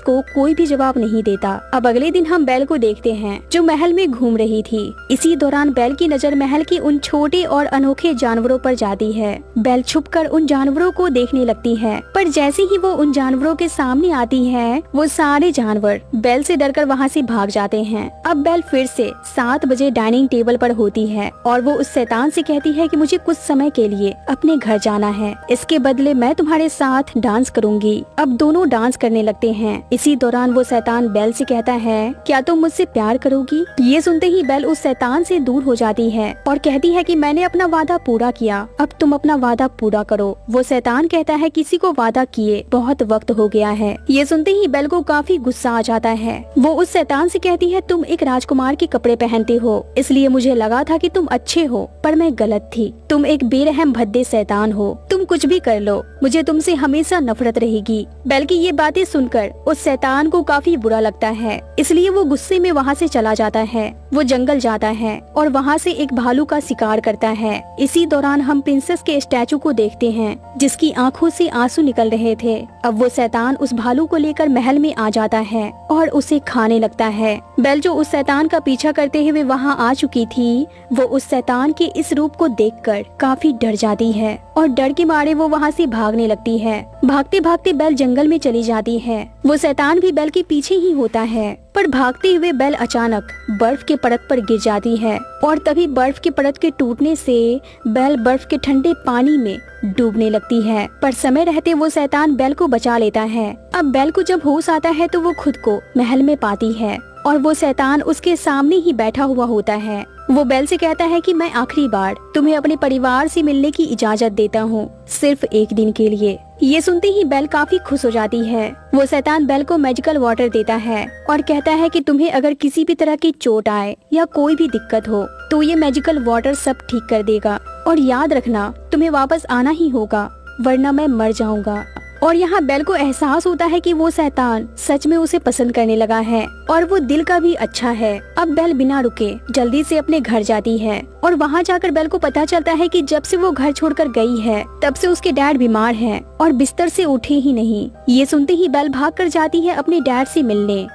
को कोई भी जवाब नहीं देता। अब अगले दिन हम बेल को देखते हैं जो महल में घूम रही थी। इसी दौरान बेल की नजर महल के उन छोटे और अनोखे जानवरों पर जाती है। बेल छुपकर उन जानवरों को देखने लगती है, पर जैसे ही वो उन जानवरों के सामने आती है वो सारे जानवर बेल से डरकर वहाँ से भाग जाते हैं। अब बेल फिर से 7 बजे डाइनिंग टेबल पर होती है और वो उस शैतान से कहती है कि मुझे कुछ समय के लिए अपने घर जाना है, इसके बदले मैं तुम्हारे साथ डांस करूंगी। अब दोनों डांस करने लगते हैं। इसी दौरान वो शैतान बेल से कहता है, क्या तुम मुझसे प्यार करोगी? ये सुनते ही बेल उस शैतान से दूर हो जाती है और कहती है कि मैंने अपना वादा पूरा किया, अब तुम अपना वादा पूरा करो। वो शैतान कहता है, किसी को वादा किए बहुत वक्त हो गया है। ये सुनते ही बेल को काफी गुस्सा आ जाता है। वो उस शैतान से कहती है, तुम एक राजकुमार के कपड़े पहनते हो, इसलिए मुझे लगा था कि तुम अच्छे हो, पर मैं गलत थी। तुम एक बेरहम भद्दे शैतान हो, तुम कुछ भी कर लो, मुझे तुमसे हमेशा नफरत रहेगी। बेल की ये बातें सुनकर उस शैतान को काफी बुरा लगता है, इसलिए वो गुस्से में वहाँ से चला जाता है। वो जंगल जाता है और वहाँ से एक भालू का शिकार करता है। इसी दौरान हम प्रिंसेस के स्टैचू को देखते हैं जिसकी आंखों से आंसू निकल रहे थे। अब वो शैतान उस भालू को लेकर महल में आ जाता है और उसे खाने लगता है। बेल जो उस शैतान का पीछा करते हुए वहाँ आ चुकी थी, वो उस शैतान के इस रूप को देखकर काफी डर जाती है और डर के मारे वो वहाँ से भागने लगती है। भागते भागते बेल जंगल में चली जाती है। वो शैतान भी बेल के पीछे ही होता है, पर भागते हुए बेल अचानक बर्फ के परत पर गिर जाती है और तभी बर्फ के परत के टूटने से बेल बर्फ के ठंडे पानी में डूबने लगती है। पर समय रहते वो शैतान बेल को बचा लेता है। अब बेल को जब होश आता है तो वो खुद को महल में पाती है और वो शैतान उसके सामने ही बैठा हुआ होता है। वो बेल से कहता है कि मैं आखिरी बार तुम्हें अपने परिवार से मिलने की इजाजत देता हूँ, सिर्फ एक दिन के लिए। ये सुनते ही बेल काफी खुश हो जाती है। वो शैतान बेल को मैजिकल वाटर देता है और कहता है कि तुम्हें अगर किसी भी तरह की चोट आए या कोई भी दिक्कत हो तो ये मैजिकल वाटर सब ठीक कर देगा, और याद रखना तुम्हें वापस आना ही होगा, वरना मैं मर जाऊंगा। और यहाँ बेल को एहसास होता है कि वो शैतान सच में उसे पसंद करने लगा है और वो दिल का भी अच्छा है। अब बेल बिना रुके जल्दी से अपने घर जाती है और वहाँ जाकर बेल को पता चलता है कि जब से वो घर छोड़कर गई है तब से उसके डैड बीमार हैं और बिस्तर से उठे ही नहीं। ये सुनते ही बेल भागकर जाती है अपने डैड से मिलने।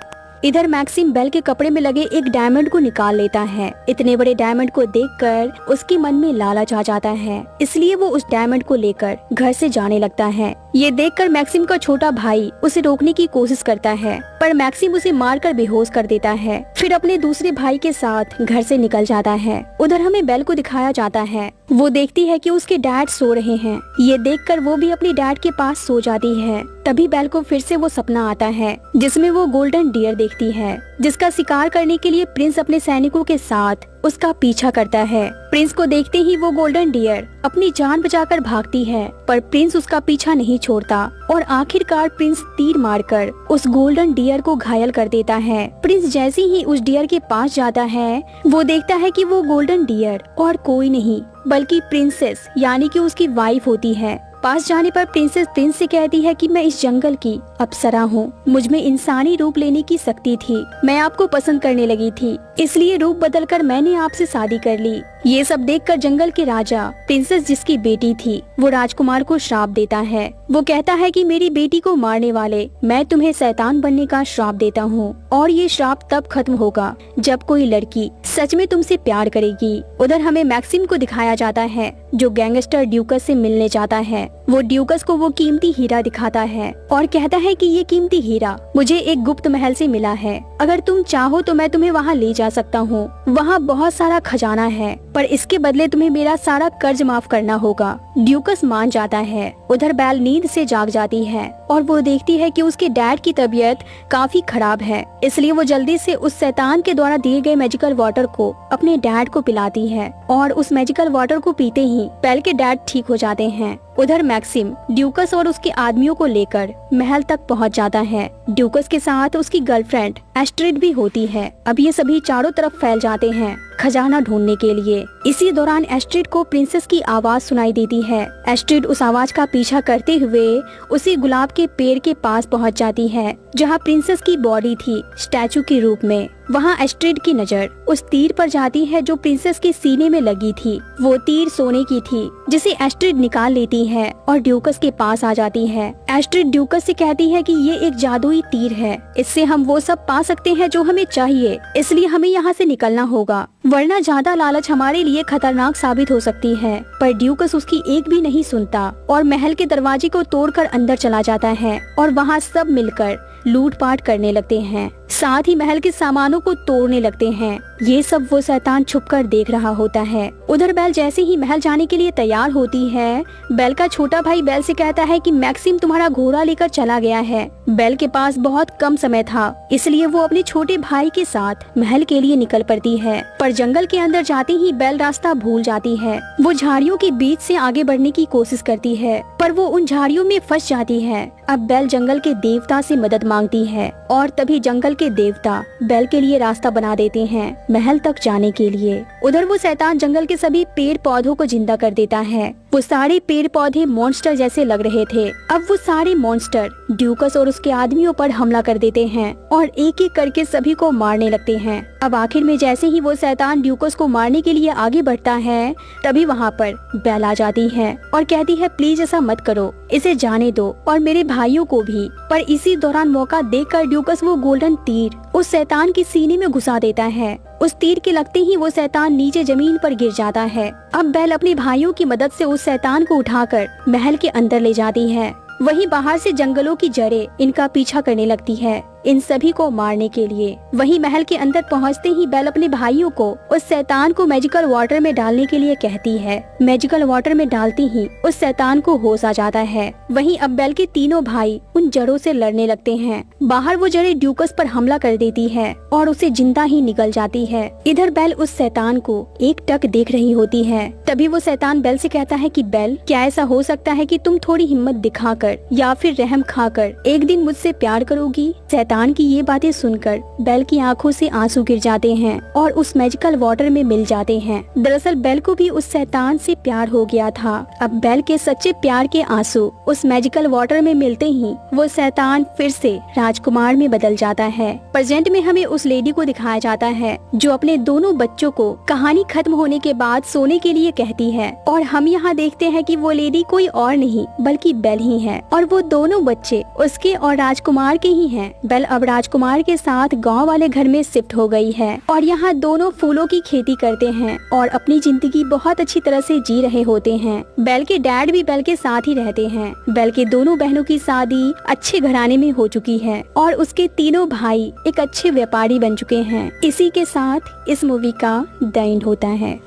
इधर मैक्सिम बेल के कपड़े में लगे एक डायमंड को निकाल लेता है। इतने बड़े डायमंड को देखकर उसके मन में लालच आ जाता है, इसलिए वो उस डायमंड को लेकर घर से जाने लगता है। ये देखकर मैक्सिम का छोटा भाई उसे रोकने की कोशिश करता है, पर मैक्सिम उसे मारकर बेहोश कर देता है। फिर अपने दूसरे भाई के साथ घर से निकल जाता है। उधर हमें बेल को दिखाया जाता है, वो देखती है कि उसके डैड सो रहे हैं। ये देखकर वो भी अपने डैड के पास सो जाती है। तभी बेल को फिर से वो सपना आता है जिसमें वो गोल्डन डियर देखती है, जिसका शिकार करने के लिए प्रिंस अपने सैनिकों के साथ उसका पीछा करता है। प्रिंस को देखते ही वो गोल्डन डियर अपनी जान बचाकर भागती है, पर प्रिंस उसका पीछा नहीं छोड़ता और आखिरकार प्रिंस तीर मारकर उस गोल्डन डियर को घायल कर देता है। प्रिंस जैसे ही उस डियर के पास जाता है वो देखता है कि वो गोल्डन डियर और कोई नहीं बल्कि प्रिंसेस यानी कि उसकी वाइफ होती है। पास जाने पर प्रिंसेस प्रिंस से कहती है कि मैं इस जंगल की अप्सरा हूँ, मुझ में इंसानी रूप लेने की शक्ति थी, मैं आपको पसंद करने लगी थी, इसलिए रूप बदलकर मैंने आपसे शादी कर ली। ये सब देखकर जंगल के राजा प्रिंसेस जिसकी बेटी थी वो राजकुमार को श्राप देता है। वो कहता है कि मेरी बेटी को मारने वाले मैं तुम्हें शैतान बनने का श्राप देता हूँ, और ये श्राप तब खत्म होगा जब कोई लड़की सच में तुमसे प्यार करेगी। उधर हमें मैक्सिम को दिखाया जाता है जो गैंगस्टर ड्यूकस से मिलने जाता है। वो ड्यूकस को वो कीमती हीरा दिखाता है और कहता है कि ये कीमती हीरा मुझे एक गुप्त महल से मिला है, अगर तुम चाहो तो मैं तुम्हें वहाँ ले जा सकता हूँ, वहाँ बहुत सारा खजाना है, पर इसके बदले तुम्हें मेरा सारा कर्ज माफ करना होगा। ड्यूकस मान जाता है। उधर बेल नींद से जाग जाती है और वो देखती है कि उसके डैड की तबीयत काफी खराब है, इसलिए वो जल्दी से उस शैतान के द्वारा दिए गए मैजिकल वाटर को अपने डैड को पिलाती है और उस मैजिकल वाटर को पीते ही बेल के डैड ठीक हो जाते हैं। उधर मैक्सिम ड्यूकस और उसके आदमियों को लेकर महल तक पहुंच जाता है। ड्यूकस के साथ उसकी गर्लफ्रेंड एस्ट्रिड भी होती है। अब ये सभी चारों तरफ फैल जाते हैं। खजाना ढूंढने के लिए। इसी दौरान एस्ट्रिड को प्रिंसेस की आवाज सुनाई देती है। एस्ट्रिड उस आवाज का पीछा करते हुए उसी गुलाब के पेड़ के पास पहुंच जाती है जहां प्रिंसेस की बॉडी थी स्टैचू के रूप में। वहां एस्ट्रिड की नजर उस तीर पर जाती है जो प्रिंसेस के सीने में लगी थी। वो तीर सोने की थी जिसे एस्ट्रिड निकाल लेती है और ड्यूकस के पास आ जाती है। एस्ट्रिड ड्यूकस से कहती है कि ये एक जादुई तीर है, इससे हम वो सब पा सकते हैं जो हमें चाहिए, इसलिए हमें यहाँ से निकलना होगा, वरना ज्यादा लालच हमारे लिए खतरनाक साबित हो सकती है। पर ड्यूकस उसकी एक भी नहीं सुनता और महल के दरवाजे को तोड़कर अंदर चला जाता है और वहाँ सब मिलकर लूटपाट करने लगते हैं, साथ ही महल के सामानों को तोड़ने लगते हैं। ये सब वो शैतान छुपकर देख रहा होता है। उधर बेल जैसे ही महल जाने के लिए तैयार होती है, बेल का छोटा भाई बेल से कहता है कि मैक्सिम तुम्हारा घोड़ा लेकर चला गया है। बेल के पास बहुत कम समय था, इसलिए वो अपने छोटे भाई के साथ महल के लिए निकल पड़ती है। पर जंगल के अंदर जाते ही बेल रास्ता भूल जाती है। वो झाड़ियों के बीच से आगे बढ़ने की कोशिश करती है, पर वो उन झाड़ियों में फंस जाती है। अब बेल जंगल के देवता से मदद मांगती है और तभी जंगल के देवता बेल के लिए रास्ता बना देते हैं महल तक जाने के लिए। उधर वो शैतान जंगल के सभी पेड़ पौधों को जिंदा कर देता है। वो सारे पेड़ पौधे मॉन्स्टर जैसे लग रहे थे। अब वो सारे मॉन्स्टर ड्यूकस और उसके आदमियों पर हमला कर देते हैं और एक एक करके सभी को मारने लगते हैं। अब आखिर में जैसे ही वो शैतान ड्यूकस को मारने के लिए आगे बढ़ता है, तभी वहाँ पर बेल आ जाती है और कहती है प्लीज ऐसा मत करो, इसे जाने दो और मेरे भाइयों को भी। पर इसी दौरान मौका देखकर ड्यूकस वो गोल्डन तीर उस शैतान के सीने में घुसा देता है। उस तीर के लगते ही वो शैतान नीचे जमीन पर गिर जाता है। अब बेल अपने भाइयों की मदद से उस शैतान को उठाकर महल के अंदर ले जाती है। वहीं बाहर से जंगलों की जड़ें इनका पीछा करने लगती है इन सभी को मारने के लिए। वहीं महल के अंदर पहुंचते ही बेल अपने भाइयों को उस शैतान को मैजिकल वाटर में डालने के लिए कहती है। मैजिकल वाटर में डालती ही उस शैतान को होश आ जाता है। वहीं अब बेल के तीनों भाई उन जड़ों से लड़ने लगते हैं। बाहर वो जड़ें ड्यूकस पर हमला कर देती है और उसे जिंदा ही निगल जाती है। इधर बेल उस शैतान को एक टक देख रही होती है। तभी वो शैतान बेल से कहता है कि बेल, क्या ऐसा हो सकता है कि तुम थोड़ी हिम्मत दिखाकर या फिर रहम खाकर एक दिन मुझसे प्यार करोगी? शैतान की ये बातें सुनकर बेल की आंखों से आंसू गिर जाते हैं और उस मैजिकल वाटर में मिल जाते हैं। दरअसल बेल को भी उस शैतान से प्यार हो गया था। अब बेल के सच्चे प्यार के आंसू उस मैजिकल वाटर में मिलते ही वो शैतान फिर से राजकुमार में बदल जाता है। प्रेजेंट में हमें उस लेडी को दिखाया जाता है जो अपने दोनों बच्चों को कहानी खत्म होने के बाद सोने के लिए कहती है और हम यहाँ देखते हैं कि वो लेडी कोई और नहीं बल्कि बेल ही है और वो दोनों बच्चे उसके और राजकुमार के ही हैं। बेल अब राजकुमार के साथ गांव वाले घर में शिफ्ट हो गई है और यहाँ दोनों फूलों की खेती करते हैं और अपनी जिंदगी बहुत अच्छी तरह से जी रहे होते हैं। बेल के डैड भी बेल के साथ ही रहते हैं। बेल के दोनों बहनों की शादी अच्छे घराने में हो चुकी है और उसके तीनों भाई एक अच्छे व्यापारी बन चुके हैं। इसी के साथ इस मूवी का द एंड होता है।